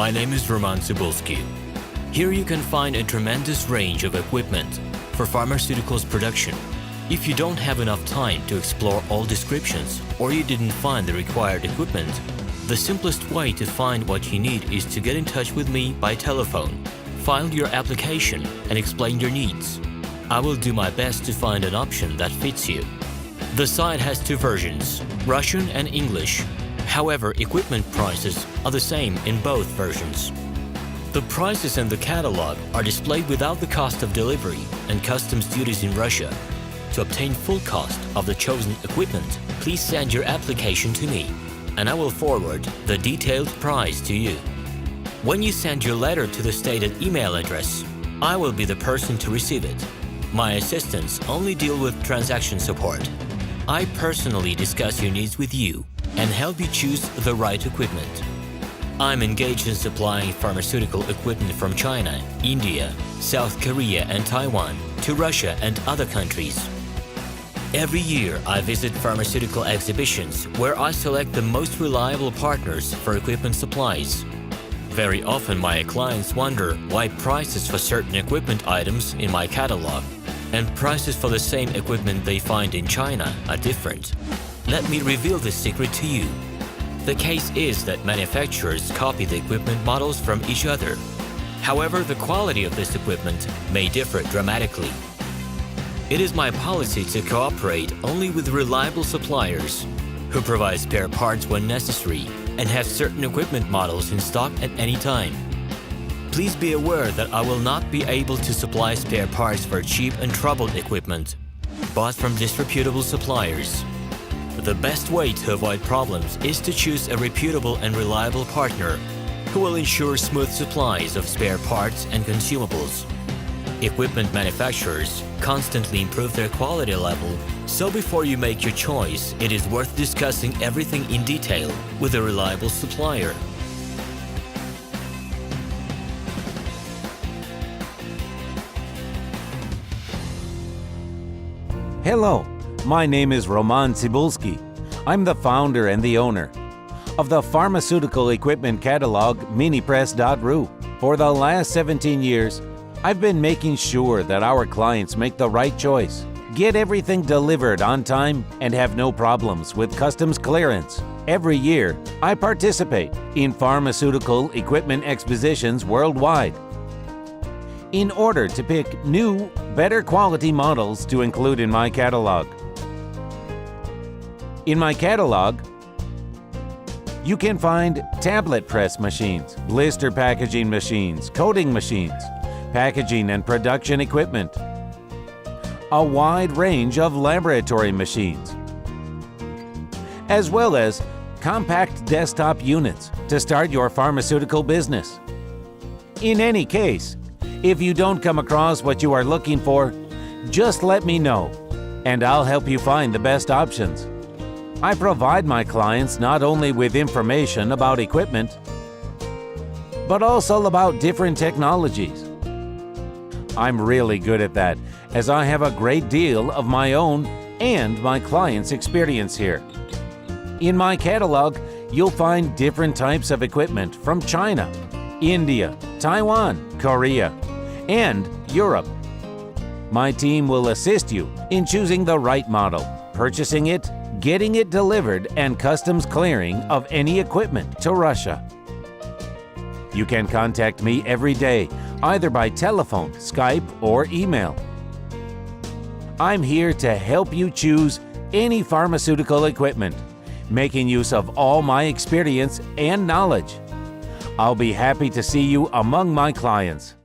My name is RomanTsibulsky. Here you can find a tremendous range of equipment for pharmaceuticals production. If you don't have enough time to explore all descriptions or you didn't find the required equipment, the simplest way to find what you need is to get in touch with me by telephone, file your application, and explain your needs. I will do my best to find an option that fits you. The site has two versions, Russian and English. However, equipment prices are the same in both versions. The prices in the catalog are displayed without the cost of delivery and customs duties in Russia. To obtain full cost of the chosen equipment, please send your application to me, and I will forward the detailed price to you. When you send your letter to the stated email address, I will be the person to receive it. My assistants only deal with transaction support. I personally discuss your needs with you and help you choose the right equipment. I'm engaged in supplying pharmaceutical equipment from China, India, South Korea and Taiwan to Russia and other countries. Every year, I visit pharmaceutical exhibitions where I select the most reliable partners for equipment supplies. Very often, my clients wonder why prices for certain equipment items in my catalog and prices for the same equipment they find in China are different. Let me reveal this secret to you. The case is that manufacturers copy the equipment models from each other. However, the quality of this equipment may differ dramatically. It is my policy to cooperate only with reliable suppliers who provide spare parts when necessary and have certain equipment models in stock at any time. Please be aware that I will not be able to supply spare parts for cheap and troubled equipment bought from disreputable suppliers. The best way to avoid problems is to choose a reputable and reliable partner who will ensure smooth supplies of spare parts and consumables. Equipment manufacturers constantly improve their quality level, so before you make your choice, it is worth discussing everything in detail with a reliable supplier. Hello, my name is RomanTsibulsky. I'm the founder and the owner of the pharmaceutical equipment catalog Minipress.ru. For the last 17 years, I've been making sure that our clients make the right choice, get everything delivered on time, and have no problems with customs clearance. Every year, I participate in pharmaceutical equipment expositions worldwide in order to pick new, better quality models to include in my catalog. In my catalog, you can find tablet press machines, blister packaging machines, coating machines, packaging and production equipment, a wide range of laboratory machines, as well as compact desktop units to start your pharmaceutical business. In any case, if you don't come across what you are looking for, just let me know, and I'll help you find the best options. I provide my clients not only with information about equipment, but also about different technologies. I'm really good at that, as I have a great deal of my own and my clients' experience here. In my catalog, you'll find different types of equipment from China, India, Taiwan, Korea, and Europe. My team will assist you in choosing the right model, purchasing it, getting it delivered, and customs clearing of any equipment to Russia. You can contact me every day, either by telephone, Skype, or email. I'm here to help you choose any pharmaceutical equipment, making use of all my experience and knowledge. I'll be happy to see you among my clients.